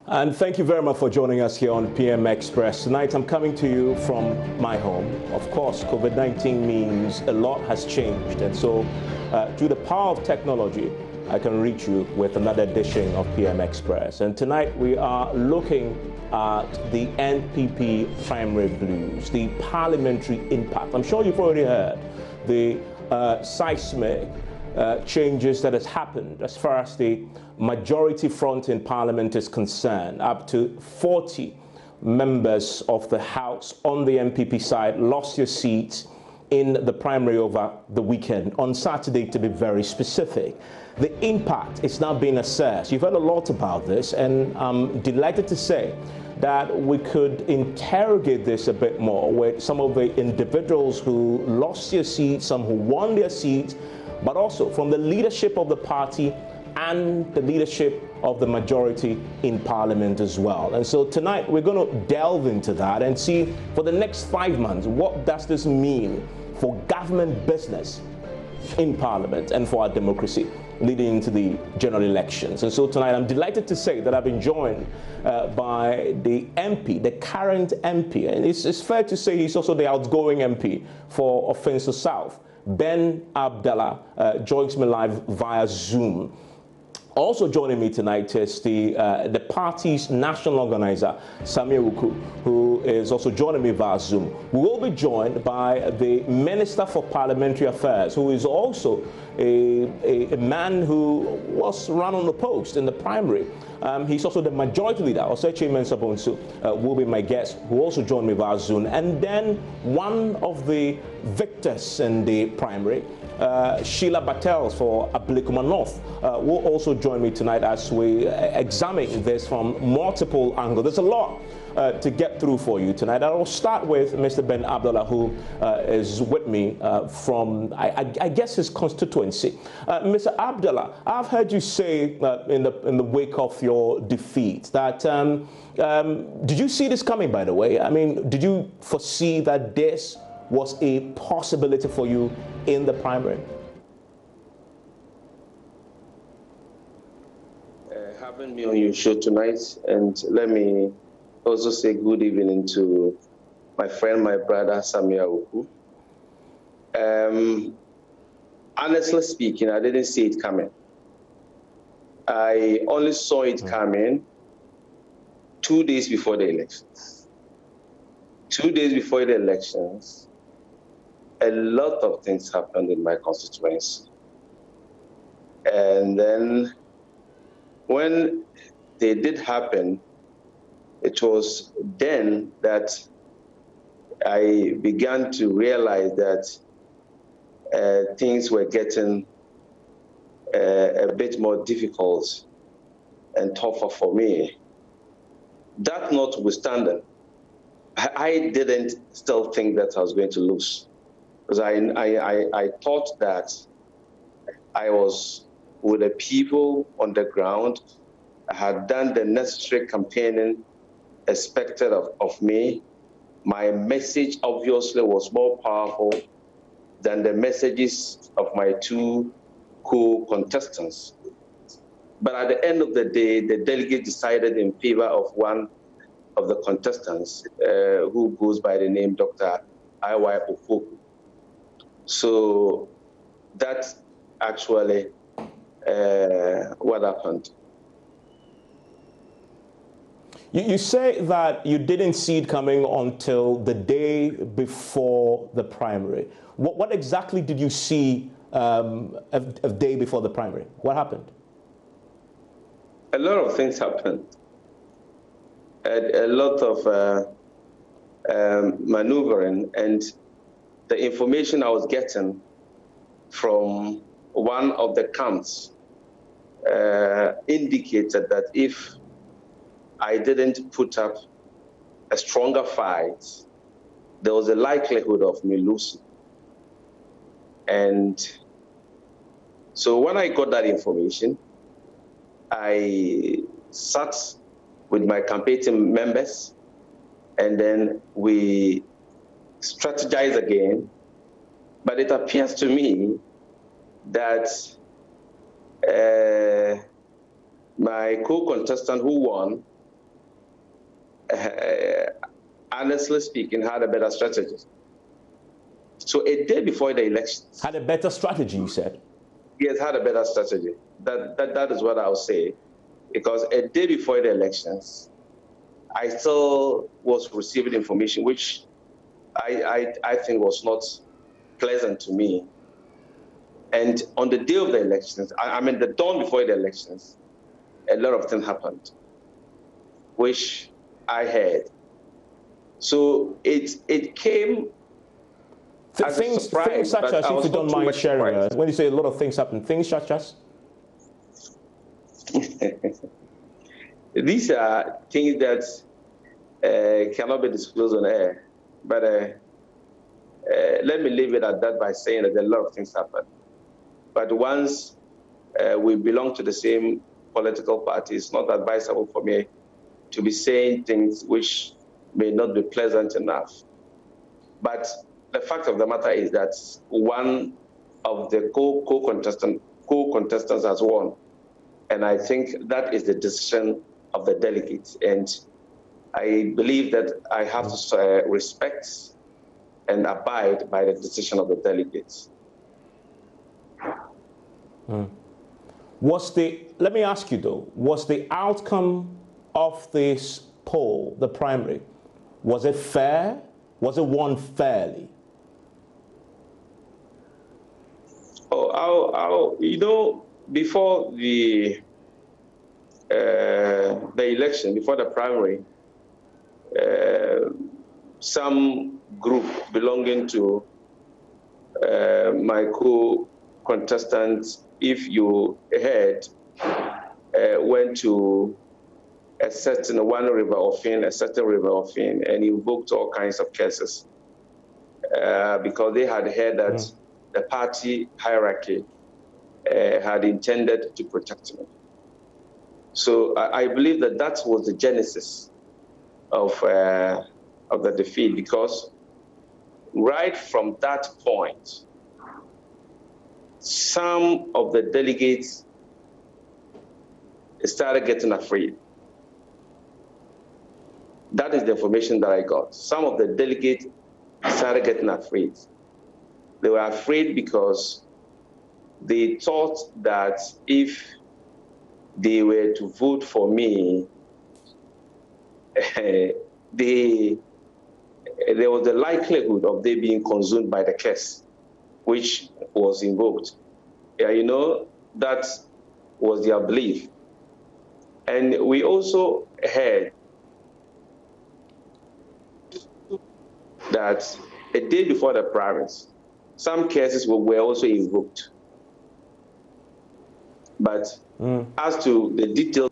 And thank you very much for joining us here on PM Express. Tonight I'm coming to you from my home. Of course, COVID-19 means a lot has changed. And so through the power of technology, I can reach you with another edition of PM Express. And tonight we are looking at the NPP primary blues, the parliamentary impact. I'm sure you've already heard the seismic changes that has happened as far as the majority front in Parliament is concerned. Up to 40 members of the House on the NPP side lost their seats in the primary over the weekend, on Saturday to be very specific. The impact is now being assessed. You've heard a lot about this, and I'm delighted to say that we could interrogate this a bit more with some of the individuals who lost their seats, some who won their seats, but also from the leadership of the party and the leadership of the majority in Parliament as well. And so tonight we're going to delve into that and see for the next 5 months, what does this mean for government business in Parliament and for our democracy leading into the general elections. And so tonight I'm delighted to say that I've been joined by the MP, the current MP, and it's fair to say he's also the outgoing MP for Offenso South. Ben Abdallah joins me live via Zoom. Also joining me tonight is the party's national organizer, Samia Wuku, who is also joining me via Zoom. We will be joined by the Minister for Parliamentary Affairs, who is also a man who was run on the post in the primary. He's also the majority leader, Osechi Mensah-Bonsu, will be my guest, who also joined me via Zoom. And then one of the victors in the primary, Sheila Battels for Ablekuma North, will also join me tonight as we examine this from multiple angles. There's a lot to get through for you tonight. I will start with Mr. Ben Abdallah, who is with me from, I guess, his constituency. Mr. Abdallah, I've heard you say in the wake of your defeat that, did you see this coming, by the way? I mean, did you foresee that this was a possibility for you in the primary? Having me on your show tonight, and let me also say good evening to my friend, my brother, Samia Wuku. Honestly speaking, I didn't see it coming. I only saw it coming 2 days before the elections. 2 days before the elections, a lot of things happened in my constituency. And then when they did happen, it was then that I began to realize that things were getting a bit more difficult and tougher for me. That notwithstanding, I didn't still think that I was going to lose, because I thought that I was with the people on the ground. I had done the necessary campaigning expected of me. My message obviously was more powerful than the messages of my two co-contestants. But at the end of the day, the delegate decided in favor of one of the contestants, who goes by the name Dr. I.Y. Ofoku. So that's actually what happened. You say that you didn't see it coming until the day before the primary. What exactly did you see a day before the primary? What happened? A lot of things happened. A lot of maneuvering, and the information I was getting from one of the camps indicated that if I didn't put up a stronger fight, there was a likelihood of me losing. And so when I got that information, I sat with my campaign team members, and then we strategized again. But it appears to me that my co-contestant who won honestly speaking, had a better strategy. So a day before the elections. Had a better strategy, you said? Yes, had a better strategy. That is what I'll say. Because a day before the elections, I still was receiving information which I think was not pleasant to me. And on the day of the elections, I mean the dawn before the elections, a lot of things happened, which I heard. So it came as a surprise. Things such as, if you don't mind sharing, when you say a lot of things happen, things such as? These are things that cannot be disclosed on air. But let me leave it at that by saying that a lot of things happen. But once we belong to the same political party, it's not advisable for me to be saying things which may not be pleasant enough. But the fact of the matter is that one of the co-contestants has won. And I think that is the decision of the delegates. And I believe that I have to respect and abide by the decision of the delegates. Let me ask you though, was the outcome of this poll, the primary, was it fair? Was it won fairly? You know, before the election, before the primary, some group belonging to my co-contestants, if you heard, went to a certain one river offing, and invoked all kinds of curses because they had heard that the party hierarchy had intended to protect me. So I believe that that was the genesis of the defeat, because right from that point, some of the delegates started getting afraid. That is the information that I got. Some of the delegates started getting afraid. They were afraid because they thought that if they were to vote for me, there was the likelihood of they being consumed by the curse, which was invoked. Yeah, you know, that was their belief. And we also heard that a day before the primaries, some cases were also invoked. But as to the details,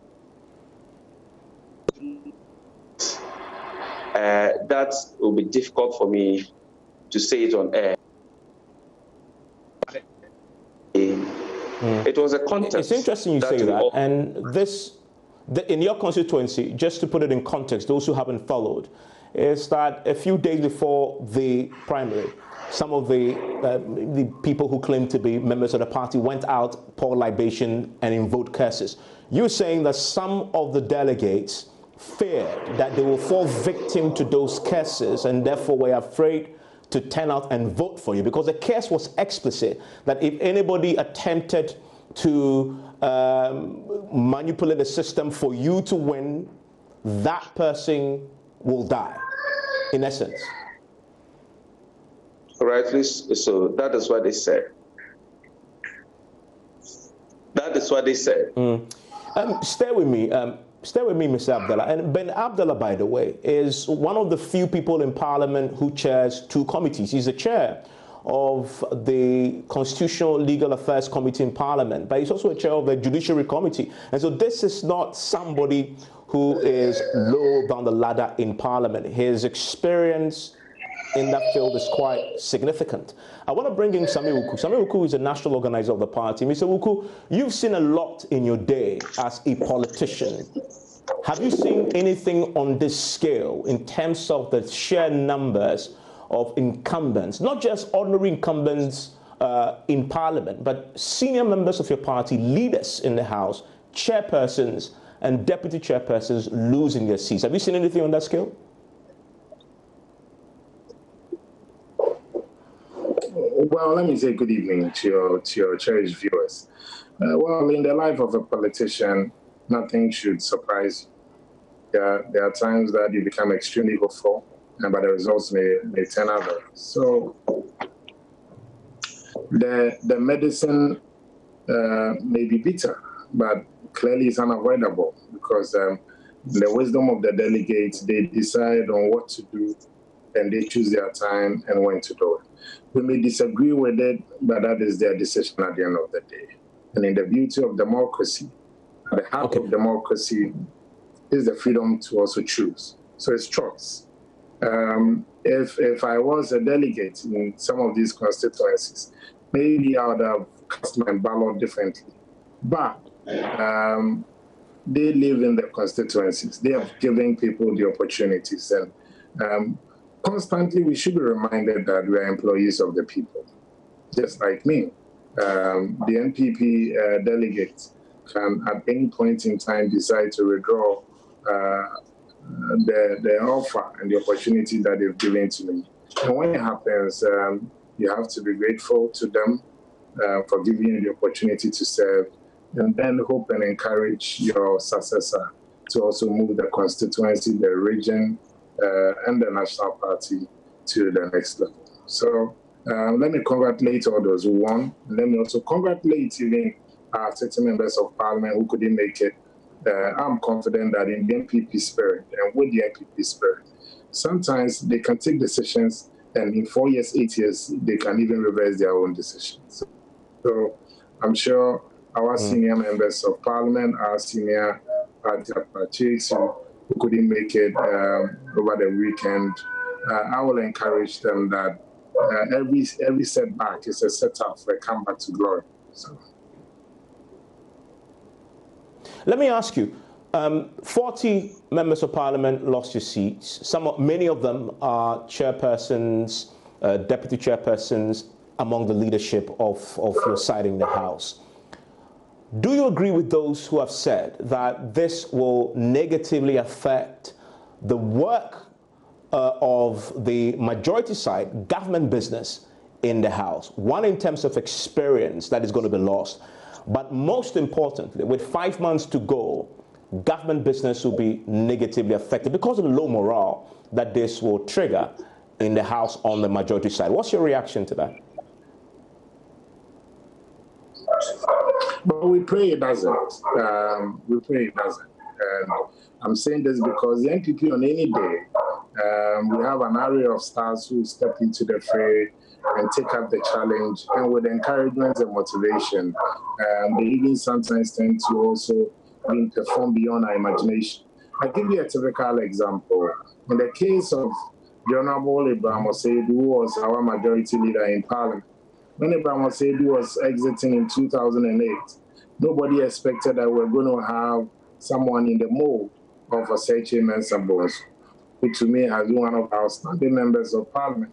that will be difficult for me to say it on air. It was a contest. It's interesting you say that. And in your constituency, just to put it in context, those who haven't followed, is that a few days before the primary, some of the people who claim to be members of the party went out, poured libation, and invoked curses. You're saying that some of the delegates feared that they will fall victim to those curses and therefore were afraid to turn out and vote for you, because the curse was explicit that if anybody attempted to manipulate the system for you to win, that person will die, in essence. Rightly so. That is what they said. That is what they said. Stay with me, Mr. Abdallah. And Ben Abdallah, by the way, is one of the few people in Parliament who chairs two committees. He's the chair of the Constitutional Legal Affairs Committee in Parliament, but he's also a chair of the Judiciary Committee. And so this is not somebody who is low down the ladder in Parliament. His experience in that field is quite significant. I want to bring in Sami Wuku. Sami Wuku is a national organizer of the party. Mr. Wuku, you've seen a lot in your day as a politician. Have you seen anything on this scale in terms of the sheer numbers of incumbents, not just ordinary incumbents in Parliament, but senior members of your party, leaders in the House, chairpersons, and deputy chairpersons losing their seats. Have you seen anything on that scale? Well, let me say good evening to your cherished viewers. Well, in the life of a politician, nothing should surprise you. There are times that you become extremely hopeful, but the results may turn out. So the medicine may be bitter, but clearly it's unavoidable because the wisdom of the delegates, they decide on what to do and they choose their time and when to do it. We may disagree with it, but that is their decision at the end of the day. And in the beauty of democracy, at the heart of democracy is the freedom to also choose. So it's choice. If I was a delegate in some of these constituencies, maybe I would have cast my ballot differently. But they live in the constituencies. They have given people the opportunities. And constantly, we should be reminded that we are employees of the people, just like me. The NPP delegates can, at any point in time, decide to withdraw the offer and the opportunity that they've given to me. And when it happens, you have to be grateful to them for giving you the opportunity to serve, and then hope and encourage your successor to also move the constituency, the region, and the national party to the next level. So let me congratulate all those who won. Let me also congratulate even our 30 members of parliament who couldn't make it. I'm confident that in the NPP spirit and with the NPP spirit, sometimes they can take decisions and in 4 years, 8 years, they can even reverse their own decisions. So I'm sure our senior members of parliament, our senior parties who couldn't make it over the weekend, I will encourage them that every setback is a setup for a comeback to glory. So. Let me ask you, 40 members of parliament lost your seats. Many of them are chairpersons, deputy chairpersons among the leadership of your side in the House. Do you agree with those who have said that this will negatively affect the work of the majority side, government business in the House? One, in terms of experience that is going to be lost. But most importantly, with 5 months to go, government business will be negatively affected because of the low morale that this will trigger in the House on the majority side. What's your reaction to that? But we pray it doesn't. We pray it doesn't. I'm saying this because the NPP on any day, we have an array of stars who step into the fray and take up the challenge, and with encouragement and motivation, they even sometimes tend to also perform beyond our imagination. I'll give you a typical example. In the case of the Honorable Ibrahim Oseidu, who was our majority leader in Parliament, when Ibrahim Oseidu was exiting in 2008, nobody expected that we're going to have someone in the mold of Osechi Mensah, who to me has been one of our standing members of Parliament.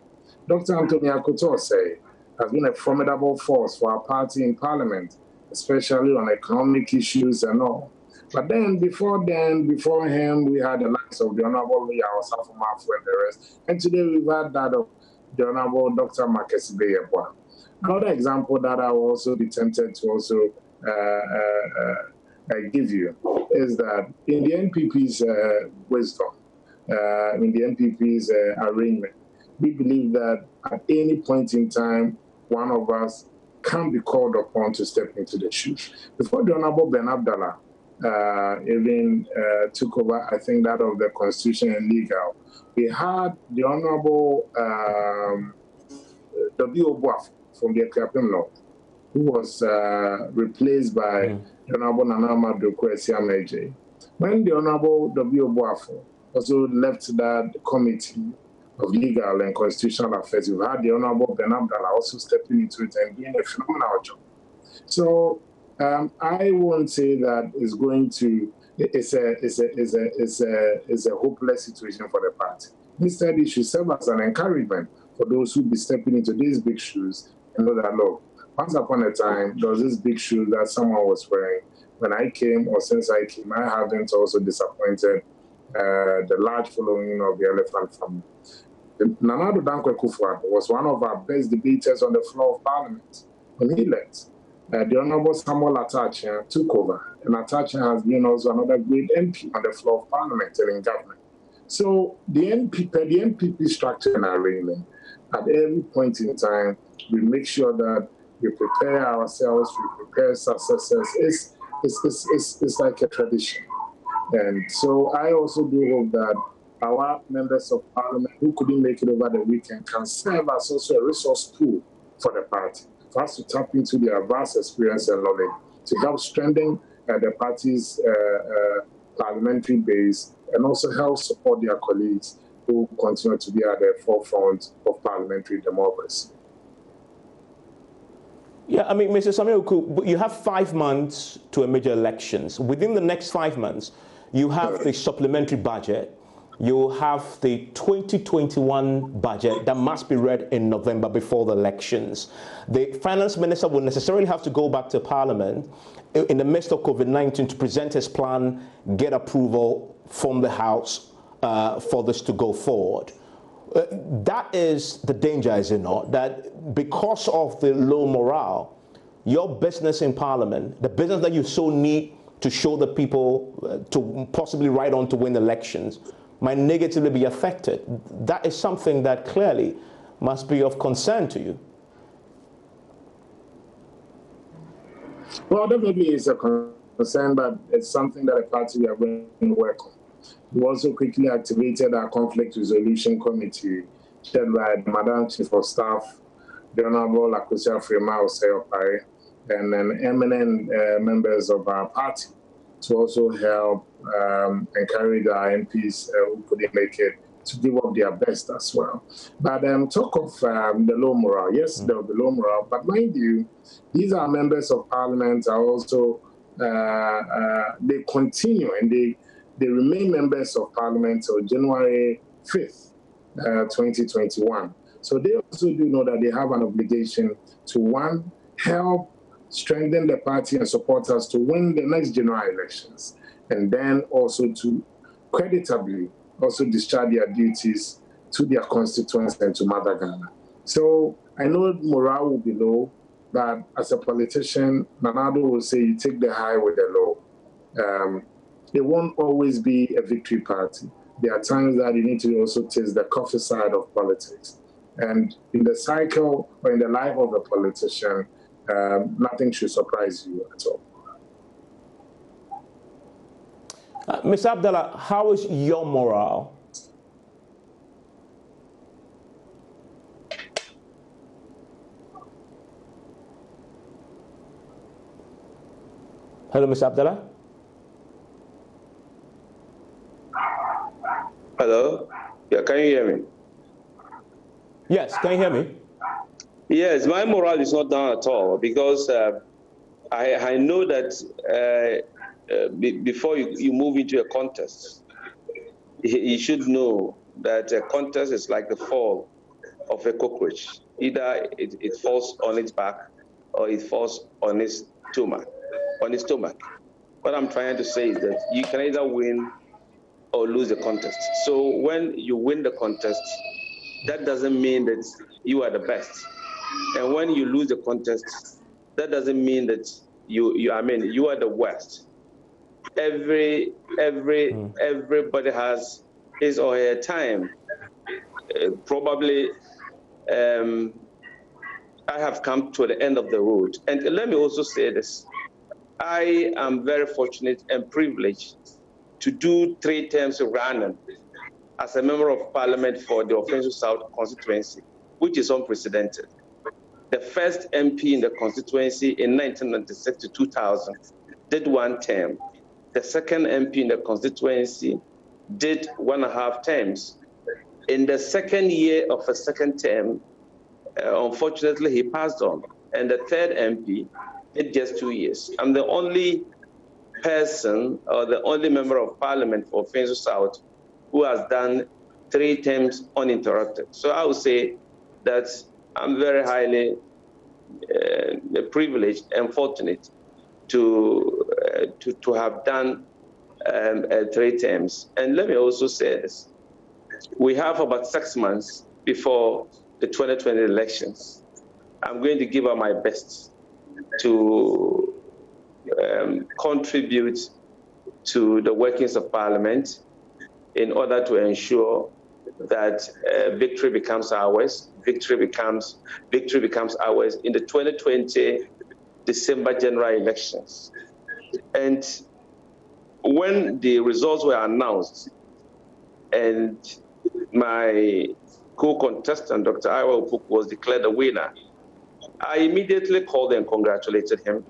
Dr. Anthony Akutose has been a formidable force for our party in Parliament, especially on economic issues and all. But then, before him, we had the likes of the Honorable Leah Osafumafu and the rest. And today we've had that of the Honorable Dr. Marcus Beyebwa. Another example that I will also be tempted to also give you is that in the NPP's wisdom, in the NPP's arrangement, we believe that at any point in time, one of us can be called upon to step into the shoes. Before the Honorable Ben Abdallah even took over, I think, that of the Constitution and Legal, we had the Honorable W. Obuaf from the Ekuapem North, who was replaced by the Honorable Nana Dokwesi Ameje. When the Honorable W. Obuaf also left that committee of Legal and Constitutional Affairs, you had the Honorable Ben Abdallah also stepping into it and doing a phenomenal job. So I won't say that it's going to, it's a hopeless situation for the party. Instead, it should serve as an encouragement for those who be stepping into these big shoes and know that, look, once upon a time, there was this big shoe that someone was wearing. When I came, or since I came, I haven't also disappointed the large following of the elephant family. Nana Addo Dankwa Akufo-Addo was one of our best debaters on the floor of Parliament. When he left, the Honorable Samuel Atachian took over, and Atachian has been also another great MP on the floor of Parliament and in government. So the NPP structure and arrangement, at every point in time, we make sure that we prepare ourselves, we prepare successors. It's like a tradition. And so I also do hope that our members of Parliament who couldn't make it over the weekend can serve as also a resource pool for the party, for us to tap into their vast experience and knowledge to help strengthen the party's parliamentary base and also help support their colleagues who continue to be at the forefront of parliamentary democracy. Yeah, I mean, Mr. Samuel, you have 5 months to a major elections. Within the next 5 months, you have the supplementary budget. You have the 2021 budget that must be read in November before the elections. The finance minister will necessarily have to go back to Parliament in the midst of COVID-19 to present his plan, get approval from the House for this to go forward. That is the danger, is it not? That because of the low morale, your business in Parliament, the business that you so need to show the people to possibly ride on to win elections, might negatively be affected. That is something that clearly must be of concern to you. Well, definitely it's a concern, but it's something that a party we are going to work on. We also quickly activated our conflict resolution committee, chaired by the Madam Chief of Staff, the Honorable Akosia Frema Osei-Opare, and then eminent members of our party to also help encourage our MPs who couldn't make it to give up their best as well. But talk of the low morale. Yes, there will be low morale, but mind you, these are members of Parliament are also, they continue and they remain members of Parliament till January 5th, 2021. So they also do know that they have an obligation to, one, help strengthen the party and support us to win the next general elections, and then also to creditably also discharge their duties to their constituents and to Mother Ghana. So I know morale will be low, but as a politician, Nana Addo will say you take the high with the low. It won't always be a victory party. There are times that you need to also taste the coffee side of politics. And in the cycle or in the life of a politician, nothing should surprise you at all. Ms. Abdallah, how is your morale? Hello, Ms. Abdallah? Hello? Yeah, can you hear me? Yes, can you hear me? Yes, my morale is not down at all because I know that before you move into a contest, you should know that a contest is like the fall of a cockroach. Either it falls on its back or it falls on its stomach. What I'm trying to say is that you can either win or lose the contest. So when you win the contest, that doesn't mean that you are the best. And when you lose the contest, that doesn't mean that you are the worst. Everybody has his or her time. Probably, I have come to the end of the road. And let me also say this. I am very fortunate and privileged to do 3 terms running as a member of Parliament for the Offensive South constituency, which is unprecedented. The first MP in the constituency in 1996 to 2000 did 1 term. The second MP in the constituency did 1.5 terms. In the second year of a second term, unfortunately, he passed on. And the third MP did just 2 years. I'm the only person or the only member of Parliament for Offensive South who has done 3 terms uninterrupted. So I would say that I'm very highly privileged and fortunate to have done 3 terms. And let me also say this. We have about 6 months before the 2020 elections. I'm going to give up my best to contribute to the workings of Parliament in order to ensure that victory becomes ours. Victory becomes ours in the 2020 December general elections. And when the results were announced and my co-contestant, Dr. Iwa Opoku, was declared the winner, I immediately called and congratulated him,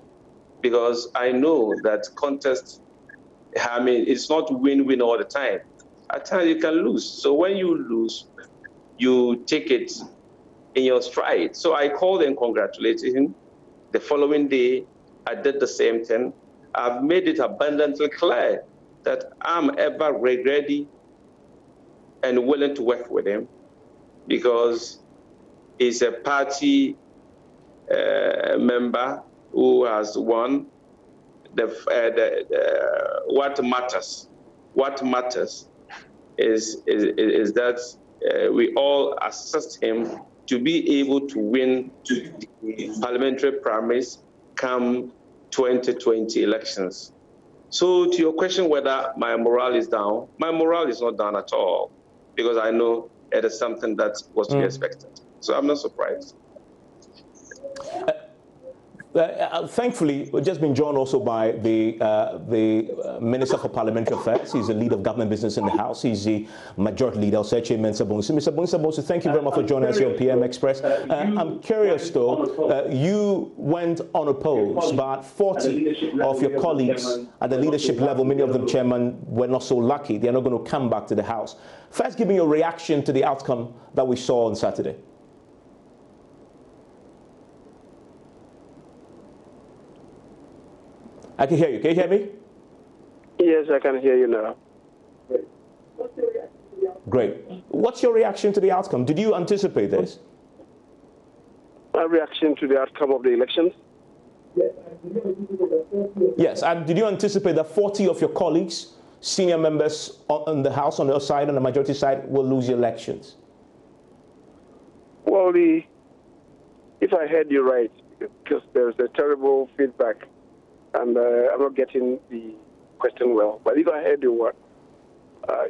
because I know that contest, it's not win-win all the time. At times you can lose. So when you lose, you take it in your stride. So I called and congratulated him. The following day, I did the same thing. I've made it abundantly clear that I'm ever ready and willing to work with him, because he's a party member who has won. What matters is that we all assist him to be able to win the parliamentary primaries come 2020 elections. So to your question whether my morale is down, my morale is not down at all, because I know it is something that was to be expected. So I'm not surprised. Thankfully, we've just been joined also by the Minister for Parliamentary Affairs. He's the leader of government business in the House. He's the majority leader, Osechi Mensah-Bonsu. Mr. Bonsu, thank you very much for joining us here on PM Express. I'm curious, though, you went unopposed, but 40 of your colleagues at the leadership level, many of them chairman, were not so lucky. They're not going to come back to the House. First, give me your reaction to the outcome that we saw on Saturday. I can hear you. Can you hear me? Yes, I can hear you now. Great. What's your reaction to the outcome? Did you anticipate this? My reaction to the outcome of the elections? Yes, and did you anticipate that 40 of your colleagues, senior members on the House, on the side, on the majority side, will lose the elections? Well, if I heard you right, because there's a terrible feedback, and I'm not getting the question well. But if I heard you well,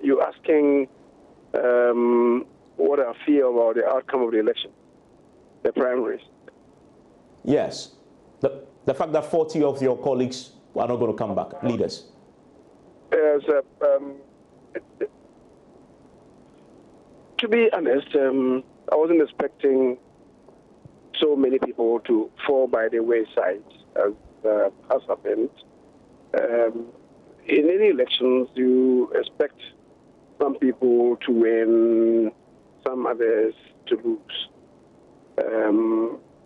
you're asking what I feel about the outcome of the election, the primaries. Yes. The fact that 40 of your colleagues are not going to come back, leaders. Yes, to be honest, I wasn't expecting so many people to fall by the wayside as has happened. In any elections, you expect some people to win, some others to lose.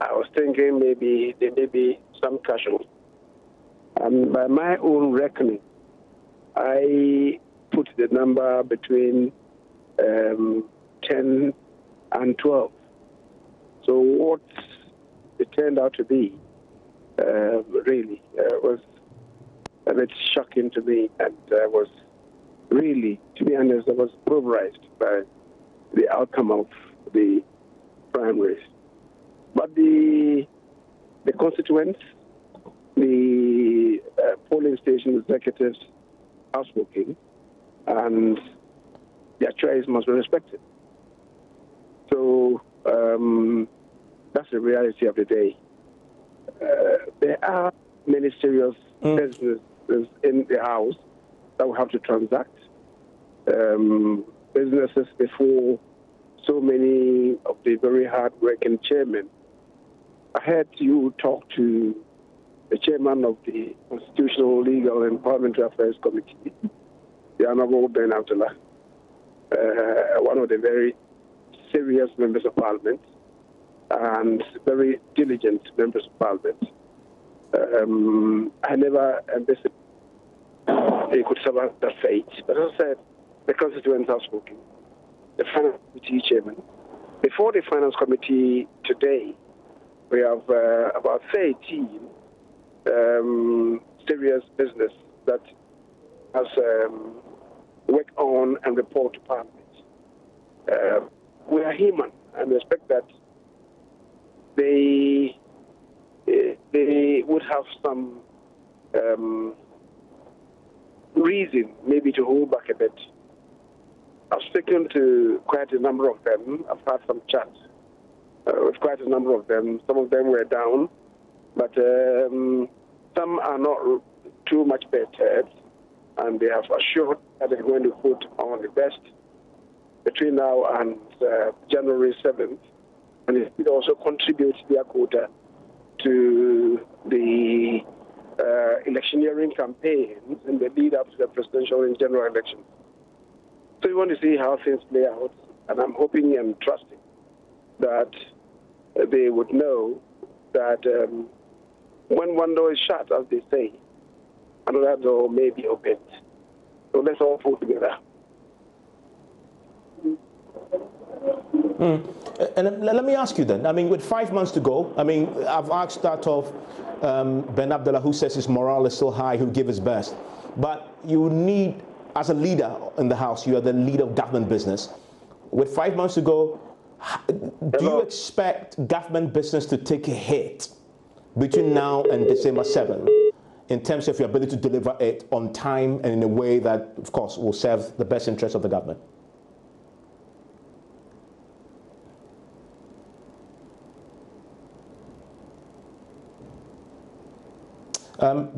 I was thinking maybe there may be some casualties. And by my own reckoning, I put the number between 10 and 12. So what it turned out to be really was a bit shocking to me, and was really, to be honest, I was pulverized by the outcome of the primaries. But the constituents, the polling station executives are speaking, and their choice must be respected. So that's the reality of the day. There are many serious businesses in the House that will have to transact. Businesses before so many of the very hard-working chairmen. I heard you talk to the chairman of the Constitutional, Legal and Parliamentary Affairs Committee, the Honorable Ben Abdullah, one of the very serious members of Parliament and very diligent members of Parliament. I never envisaged they could survive that fate. But as I said, the constituents have spoken. The Finance Committee chairman. Before the Finance Committee today, we have about 13 serious business that has work on and report to Parliament. We are human and expect that they would have some reason maybe to hold back a bit. I've spoken to quite a number of them. I've had some chats with quite a number of them. Some of them were down, but some are not too much perturbed, and they have assured that they're going to put on the best between now and January 7th, and it will also contribute their quota to the electioneering campaigns in the lead up to the presidential and general elections. So we want to see how things play out, and I'm hoping and trusting that they would know that when one door is shut, as they say, another door may be opened. So let's all pull together. And let me ask you then, I mean, with 5 months to go, I mean, I've asked that of Ben Abdallah, who says his morale is still high, who'll give his best. But you need, as a leader in the House, you are the leader of government business. With 5 months to go, do you expect government business to take a hit between now and December 7th in terms of your ability to deliver it on time and in a way that, of course, will serve the best interests of the government?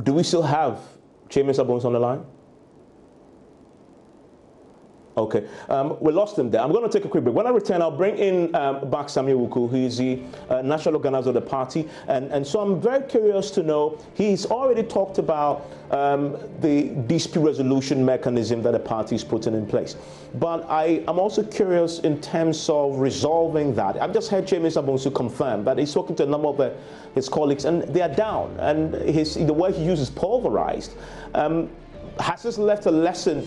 Do we still have Chairman Sabons on the line? Okay, we lost him there. I'm going to take a quick break. When I return, I'll bring in back Samuel Wuku, who is the national organizer of the party. And so I'm very curious to know, he's already talked about the dispute resolution mechanism that the party is putting in place. But I'm also curious in terms of resolving that. I've just heard Chairman Sabonsu confirm that he's talking to a number of his colleagues, and they are down. And the word he uses, pulverized. Has this left a lesson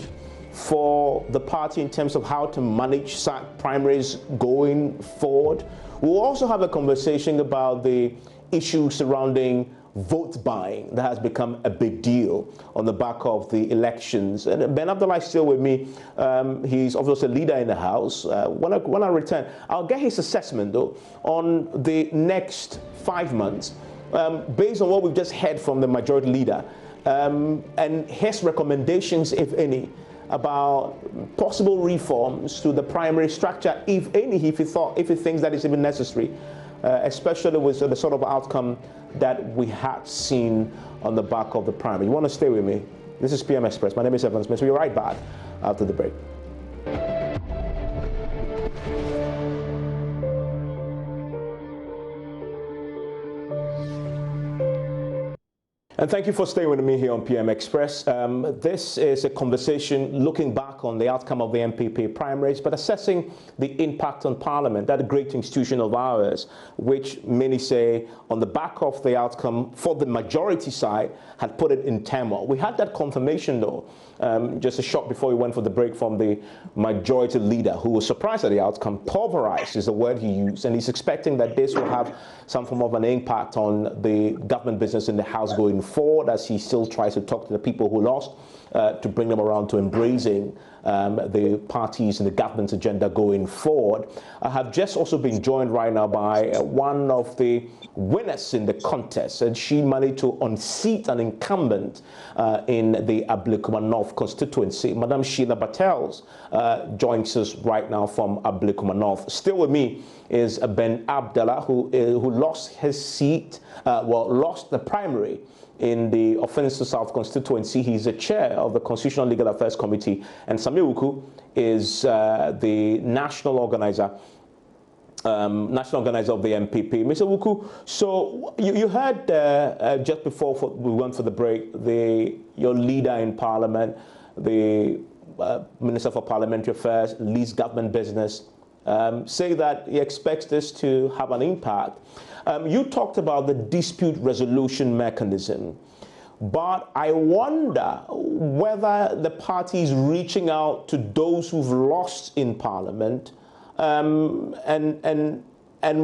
for the party in terms of how to manage primaries going forward? We'll also have a conversation about the issue surrounding vote buying that has become a big deal on the back of the elections. And Ben Abdallah is still with me. He's obviously a leader in the House. When I return, I'll get his assessment, though, on the next 5 months, based on what we've just heard from the majority leader, and his recommendations, if any, about possible reforms to the primary structure, if any, if he thinks that is even necessary, especially with the sort of outcome that we had seen on the back of the primary. You want to stay with me? This is PM Express. My name is Evan Smith. We'll be right back after the break. And thank you for staying with me here on PM Express. This is a conversation looking back on the outcome of the NPP primaries, but assessing the impact on Parliament, that great institution of ours, which many say on the back of the outcome for the majority side had put it in turmoil. We had that confirmation, though, just a shot before we went for the break, from the majority leader, who was surprised at the outcome. Pulverized is the word he used, and he's expecting that this will have some form of an impact on the government business in the House going forward, as he still tries to talk to the people who lost, to bring them around to embracing the parties and the government's agenda going forward. I have just also been joined right now by one of the winners in the contest, and she managed to unseat an incumbent in the Ablekuma North constituency. Madam Sheila Battels joins us right now from Ablekuma North. Still with me is Ben Abdallah, who lost his seat, lost the primary in the Offensive South constituency. He's the chair of the Constitutional Legal Affairs Committee. And Samuel Wuku is the national organizer of the NPP. Mr. Wuku, so you heard just before we went for the break, your leader in Parliament, the Minister for Parliamentary Affairs, leads government business, say that he expects this to have an impact. You talked about the dispute resolution mechanism, but I wonder whether the party is reaching out to those who've lost in Parliament, and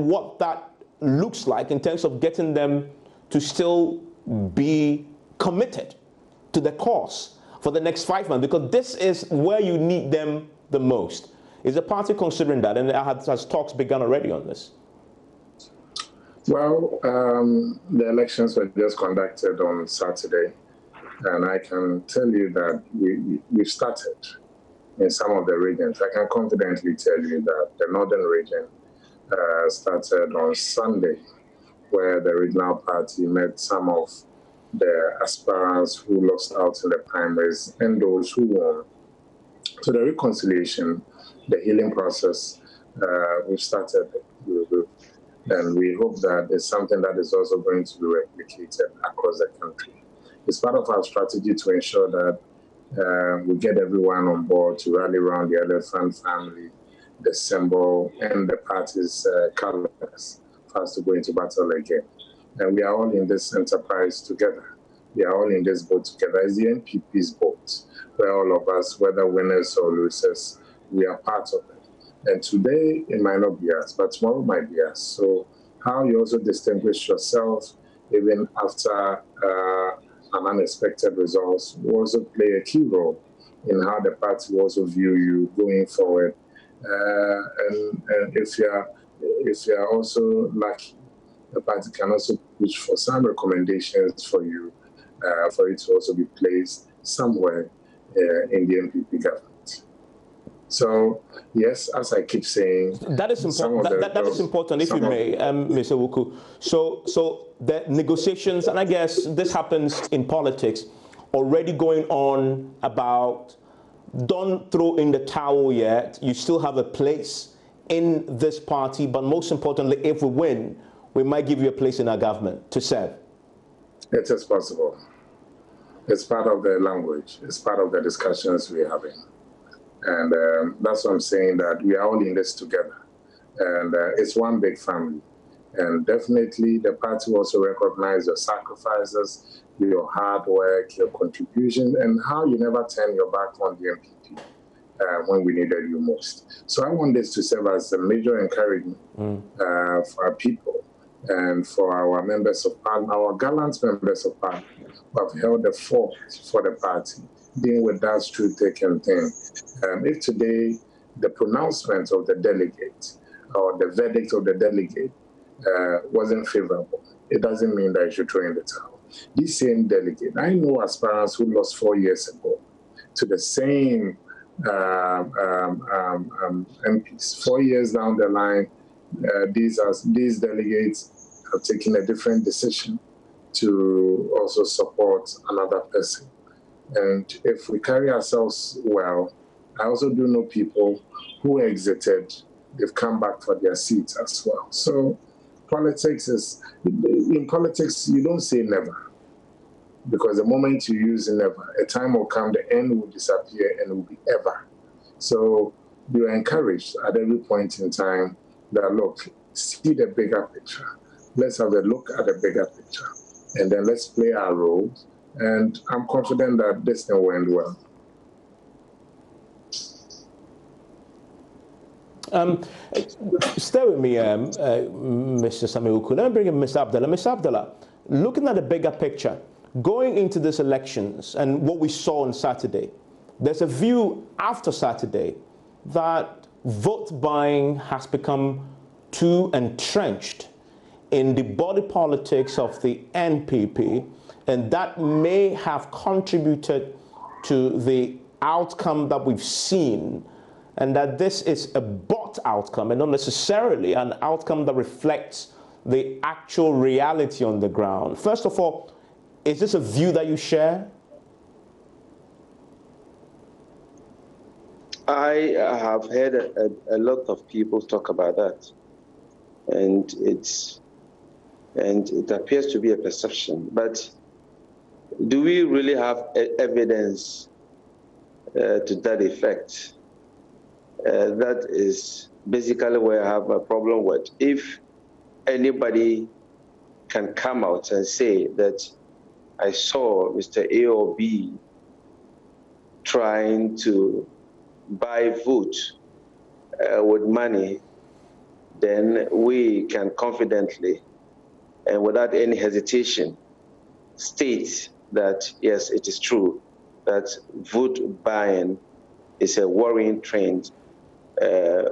what that looks like in terms of getting them to still be committed to the cause for the next 5 months? Because this is where you need them the most. Is the party considering that? And has talks begun already on this? Well, the elections were just conducted on Saturday, and I can tell you that we've started in some of the regions. I can confidently tell you that the northern region started on Sunday, where the regional party met some of the aspirants who lost out in the primaries and those who won. So the reconciliation, the healing process, we've started with, and we hope that it's something that is also going to be replicated across the country. It's part of our strategy to ensure that we get everyone on board to rally around the elephant family, the symbol, and the party's colors for us to go into battle again. And we are all in this enterprise together. We are all in this boat together. It's the NPP's boat, where all of us, whether winners or losers, we are part of it. And today, it might not be us, but tomorrow might be us. So how you also distinguish yourself, even after an unexpected result, will also play a key role in how the party will also view you going forward. And if you're also lucky, the party can also push for some recommendations for you, for it to also be placed somewhere in the NPP government. So, yes, as I keep saying... That is important, that is important, if you may, Mr. Wuku. So the negotiations, and I guess this happens in politics, already going on about, don't throw in the towel yet, you still have a place in this party, but most importantly, if we win, we might give you a place in our government to serve. It is possible. It's part of the language. It's part of the discussions we're having. And that's what I'm saying, that we are all in this together. And it's one big family. And definitely the party will also recognize your sacrifices, your hard work, your contribution, and how you never turn your back on the NPP when we needed you most. So I want this to serve as a major encouragement for our people and for our members of parliament, our gallant members of parliament who have held the fort for the party, dealing with that true thick and thin. If today the pronouncement of the delegate or the verdict of the delegate wasn't favorable, it doesn't mean that you should throw in the towel. This same delegate, I know aspirants who lost 4 years ago to the same MPs. 4 years down the line, these delegates have taken a different decision to also support another person. And if we carry ourselves well, I also do know people who exited, they've come back for their seats as well. So politics is, in politics, you don't say never. Because the moment you use never, a time will come, the end will disappear and it will be ever. So you are encouraged at every point in time that, look, see the bigger picture. Let's have a look at the bigger picture. And then let's play our roles. And I'm confident that this thing will end well. Stay with me, Mr. Sami-Wuku. Let me bring in Mr. Abdallah. Mr. Abdallah, looking at the bigger picture, going into these elections and what we saw on Saturday, there's a view after Saturday that vote buying has become too entrenched in the body politics of the NPP, and that may have contributed to the outcome that we've seen, and that this is a bought outcome and not necessarily an outcome that reflects the actual reality on the ground. First of all, is this a view that you share? I have heard a lot of people talk about that, and it appears to be a perception. But do we really have evidence to that effect? That is basically where I have a problem with. If anybody can come out and say that I saw Mr. A or B trying to buy vote with money, then we can confidently and without any hesitation state that, yes, it is true that vote buying is a worrying trend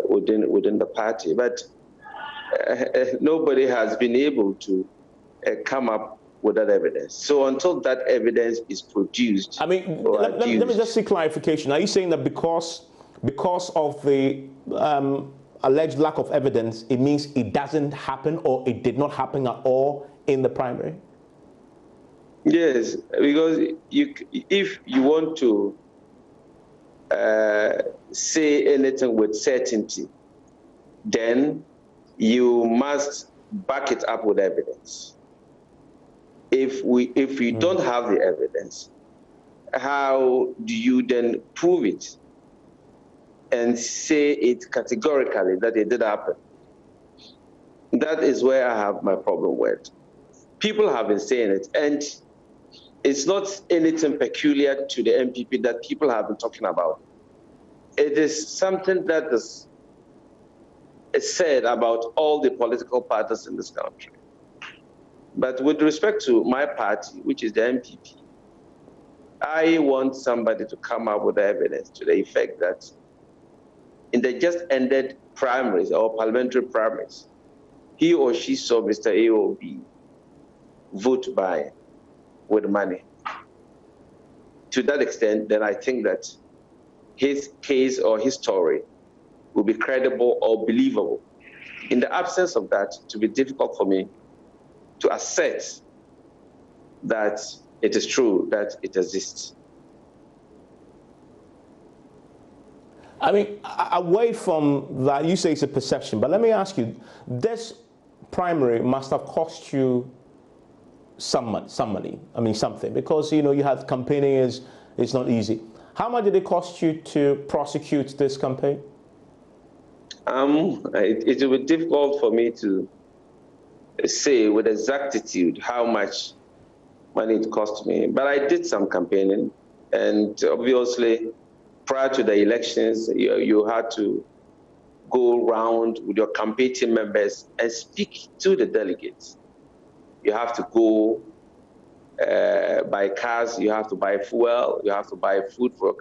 within the party. But nobody has been able to come up with that evidence. So until that evidence is produced, I mean, let me just see clarification. Are you saying that because of the alleged lack of evidence, it means it doesn't happen or it did not happen at all in the primary? Yes, because if you want to say anything with certainty, then you must back it up with evidence. If you don't have the evidence, how do you then prove it and say it categorically that it did happen? That is where I have my problem with. People have been saying it, and it's not anything peculiar to the NPP that people have been talking about. It is something that is said about all the political parties in this country. But with respect to my party, which is the NPP, I want somebody to come up with evidence to the effect that in the just ended primaries or parliamentary primaries, he or she saw Mr. A or B vote by with money. To that extent, then I think that his case or his story will be credible or believable. In the absence of that, it will be difficult for me to assert that it is true that it exists. I mean, away from that, you say it's a perception, but let me ask you, this primary must have cost you some money, I mean something, because you have campaigning is not easy. How much did it cost you to prosecute this campaign? It will be difficult for me to say with exactitude how much money it cost me, but I did some campaigning, and obviously prior to the elections, you had to go around with your campaign team members and speak to the delegates. You have to go buy cars, you have to buy fuel, you have to buy food for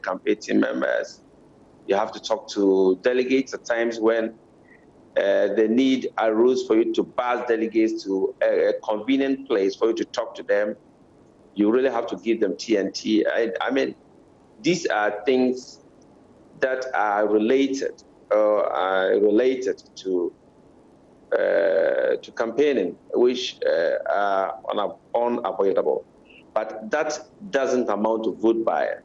campaign team members. You have to talk to delegates at times when the need arose for you to bus delegates to a convenient place for you to talk to them. You really have to give them TNT. I mean, these are things that are related to campaigning, which are unavoidable. But that doesn't amount to vote buying,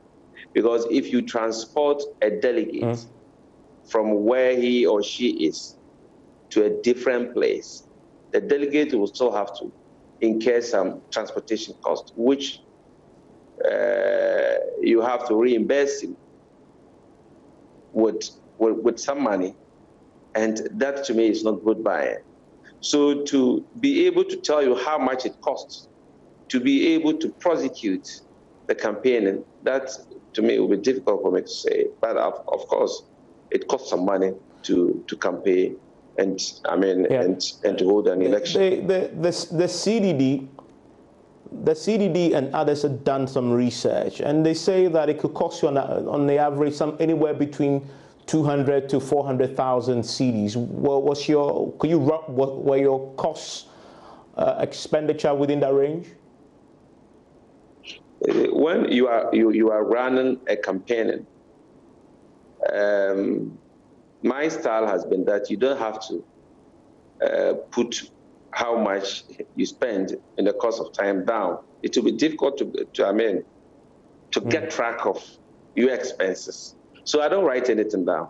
because if you transport a delegate from where he or she is to a different place, the delegate will still have to incur some transportation cost, which you have to reimburse him with some money, and that to me is not vote buying. So to be able to tell you how much it costs to be able to prosecute the campaigning, that to me will be difficult for me to say. But of course, it costs some money to campaign, and I mean, and to hold an election. The CDD and others have done some research, and they say that it could cost you on the average anywhere between 200 to 400,000 CDs. Were your costs expenditure within that range? When you are running a campaign, my style has been that you don't have to put how much you spend in the course of time down. It will be difficult to get track of your expenses. So I don't write anything down.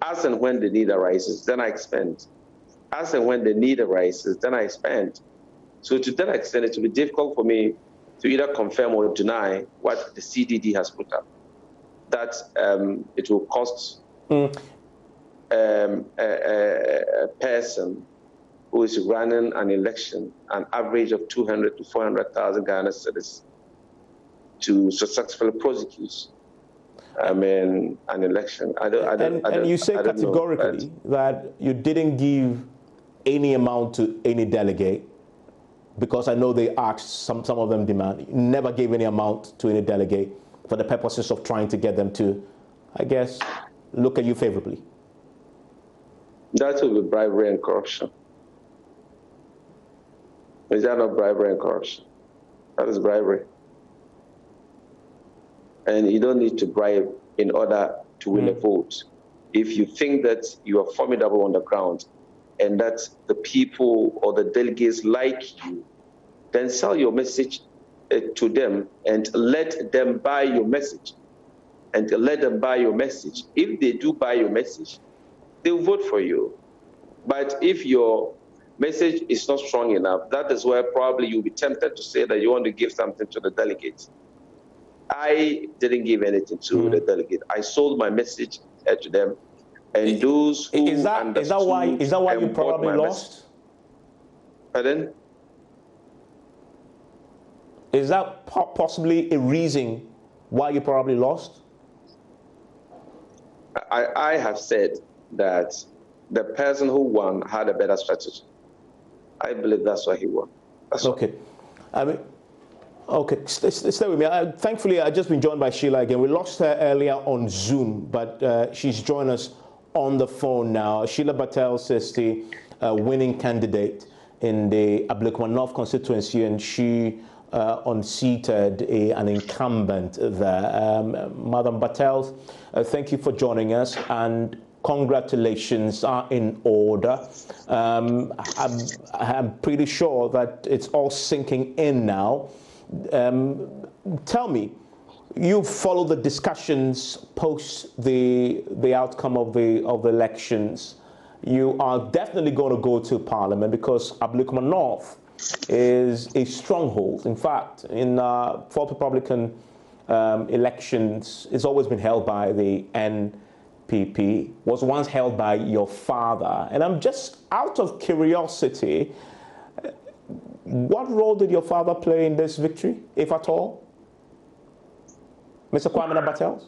As and when the need arises, then I spend. As and when the need arises, then I spend. So to that extent, it will be difficult for me to either confirm or deny what the CDD has put up. That it will cost a person who is running an election an average of 200 to 400,000 Ghana cedis to successfully prosecute. I mean, an election. And you say categorically that you didn't give any amount to any delegate, because I know they asked, some of them demand. You never gave any amount to any delegate for the purposes of trying to get them to, I guess, look at you favorably. That will be bribery and corruption. Is that not bribery and corruption? That is bribery. And you don't need to bribe in order to win a vote. If you think that you are formidable on the ground and that the people or the delegates like you, then sell your message to them and let them buy your message. And let them buy your message. If they do buy your message, they'll vote for you. But if your message is not strong enough, that is where probably you'll be tempted to say that you want to give something to the delegates. I didn't give anything to the delegate. I sold my message to them, and those who is that why you probably lost? Pardon? Is that possibly a reason why you probably lost? I have said that the person who won had a better strategy. I believe that's why he won. That's okay. I mean, okay, stay with me. Thankfully, I've just been joined by Sheila again. We lost her earlier on Zoom, but she's joined us on the phone now. Sheila Battels is the winning candidate in the Ablekuma North constituency, and she unseated an incumbent there. Madam Battels, thank you for joining us, and congratulations are in order. I'm pretty sure that it's all sinking in now. Tell me, you followed the discussions post the outcome of the elections. You are definitely going to go to Parliament because Ablekuma North is a stronghold. In fact, in 4th Republican elections, it's always been held by the NPP, was once held by your father. And I'm just out of curiosity, what role did your father play in this victory, if at all? Mr. Kwame Battels?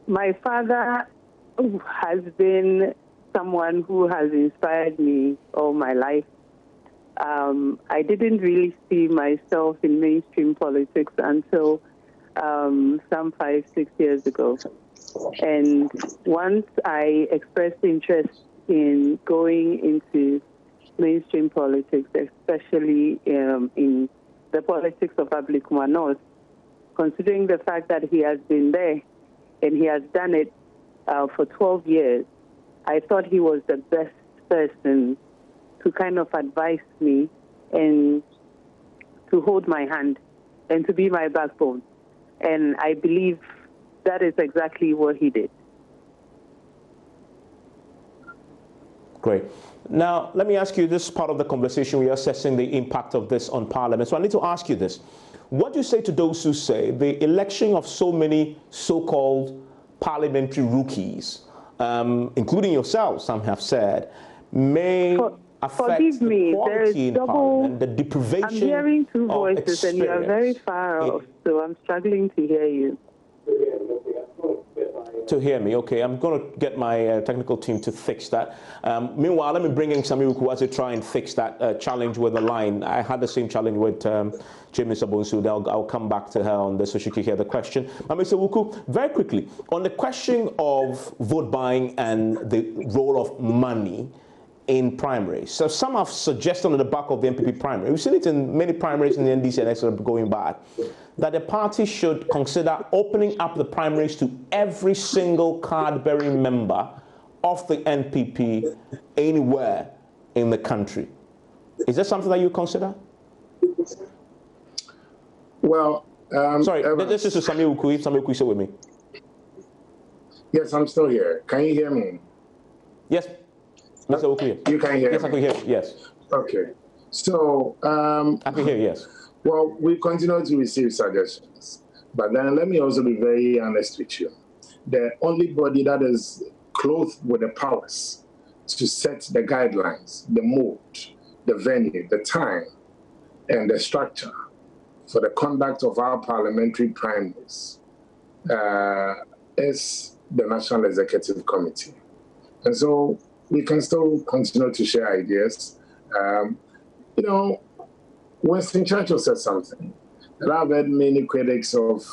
My father has been someone who has inspired me all my life. I didn't really see myself in mainstream politics until some 5-6 years ago. And once I expressed interest in going into mainstream politics, especially in the politics of Ablekuma North, considering the fact that he has been there and he has done it for 12 years, I thought he was the best person to kind of advise me and to hold my hand and to be my backbone. And I believe that is exactly what he did. Great. Now, let me ask you this part of the conversation. We are assessing the impact of this on Parliament. So I need to ask you this. What do you say to those who say the election of so many so-called parliamentary rookies, including yourself, some have said, may affect the quality in Parliament, the deprivation of experience? I'm hearing two voices and you are very far off, so I'm struggling to hear you. To hear me, okay. I'm going to get my technical team to fix that. Meanwhile, let me bring in Sami Wuku as they try and fix that challenge with the line. I had the same challenge with Jimmy Sabonsu. I'll come back to her on this so she can hear the question. Mr. Wuku, very quickly, on the question of vote buying and the role of money in primaries. So some have suggested on the back of the NPP primary, we've seen it in many primaries in the NDC and etc. going by, that the party should consider opening up the primaries to every single card-bearing member of the NPP anywhere in the country. Is that something that you consider? Well, sorry, this is Sami Wuku. If Sami Wuku is still with me. Yes, I'm still here. Can you hear me? Yes, Mr. Wuku. You can hear me? Yes, I can hear you. Yes. Okay. So I can hear you, yes. Well, we continue to receive suggestions, but then let me also be very honest with you. The only body that is clothed with the powers to set the guidelines, the mode, the venue, the time, and the structure for the conduct of our parliamentary primaries is the National Executive Committee. And so we can still continue to share ideas. You know, Winston Churchill said something, and I've heard many critics of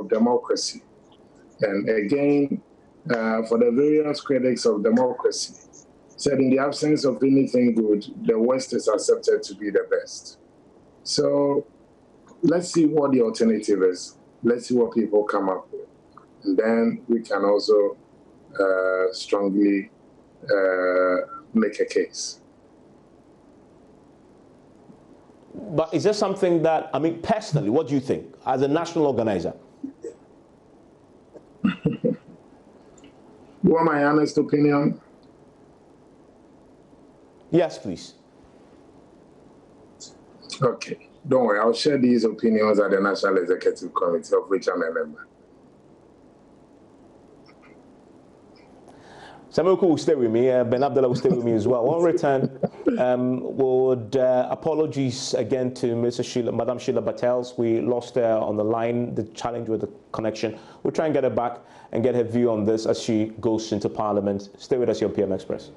democracy. And again, for the various critics of democracy, said in the absence of anything good, the West is accepted to be the best. So let's see what the alternative is. Let's see what people come up with. And then we can also strongly make a case. But is there something that, I mean, personally, what do you think as a national organizer? You want my honest opinion? Yes, please. Okay, don't worry. I'll share these opinions at the National Executive Committee, of which I'm a member. Samuel will stay with me. Ben Abdallah will stay with me as well. On return, apologies again to Madam Sheila Battels. We lost her on the line. The challenge with the connection. We'll try and get her back and get her view on this as she goes into Parliament. Stay with us here on PM Express.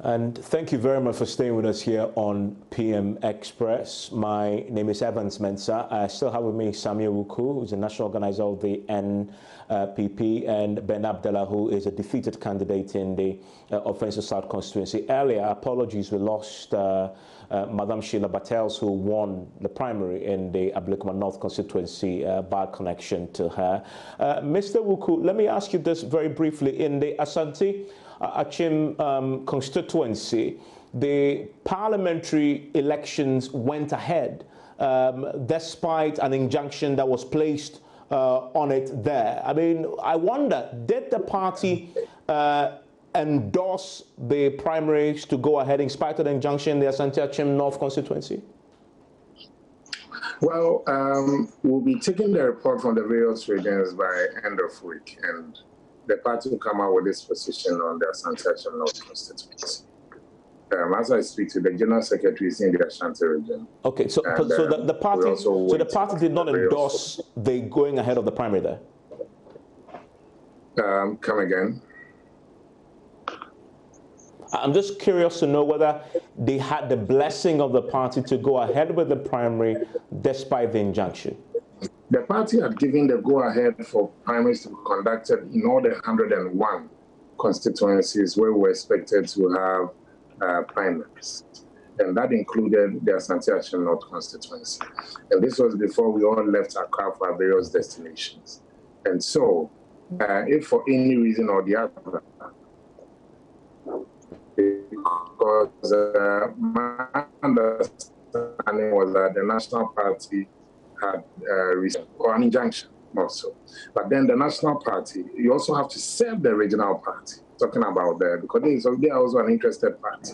And thank you very much for staying with us here on PM Express. My name is Evans Mensah. I still have with me Samuel Wuku, who's the national organizer of the NPP, and Ben Abdallah, who is a defeated candidate in the Offensive South constituency. Earlier, apologies, we lost Madam Sheila Battels, who won the primary in the Ablekuma North constituency. Bad connection to her. Mr. Wuku, let me ask you this very briefly. In the Asante Achim constituency, the parliamentary elections went ahead despite an injunction that was placed on it there. I mean, I wonder, did the party endorse the primaries to go ahead in spite of the injunction in the Asante Achim North constituency? Well, we'll be taking the report from the various regions by end of week, and the party will come out with this position on the Asante Achim North constituency. As I speak to the General Secretary is in the Ashanti region. Okay, so and, so the party did not endorse the going ahead of the primary there? Come again? I'm just curious to know whether they had the blessing of the party to go ahead with the primary despite the injunction. The party had given the go-ahead for primaries to be conducted in all the 101 constituencies where we were expected to have primaries. And that included the Asante Achim North constituency. And this was before we all left Accra for our various destinations. And so, if for any reason or the other, because my understanding was that the National Party had or an injunction also. But then the National Party, you also have to serve the regional party, talking about that, because they are also an interested party.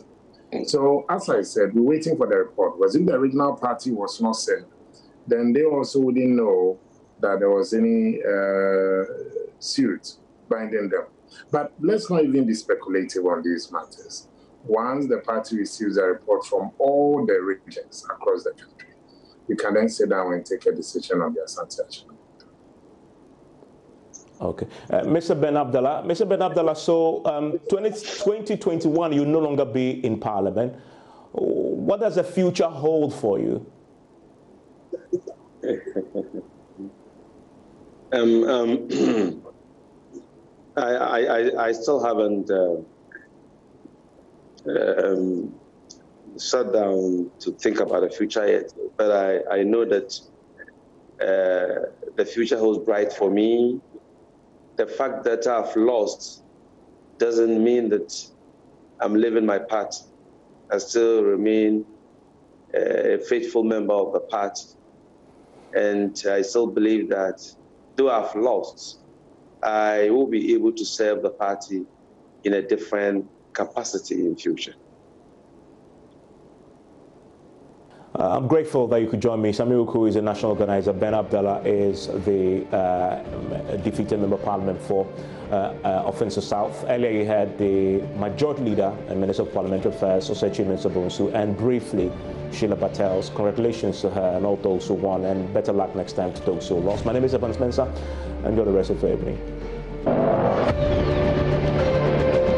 So as I said, we're waiting for the report. Because if the regional party was not served, then they also wouldn't know that there was any suit binding them. But let's not even be speculative on these matters. Once the party receives a report from all the regions across the country, we can then sit down and take a decision on the Asante Achim. Okay. Mr. Ben Abdallah, so 2021, you'll no longer be in Parliament. What does the future hold for you? I still haven't sat down to think about the future yet, but I know that the future holds bright for me. The fact that I've lost doesn't mean that I'm leaving my party. I still remain a faithful member of the party. And I still believe that though I've lost, I will be able to serve the party in a different capacity in future. I'm grateful that you could join me. Sami Uku is a national organizer. Ben Abdallah is the defeated member of parliament for Offensive South. Earlier you had the majority leader and Minister of Parliamentary Affairs, Osechi Minister Bonsu, and briefly Sheila Patel's. Congratulations to her and all those who won, and better luck next time to those who lost. My name is Evan Spencer. Enjoy the rest of the evening.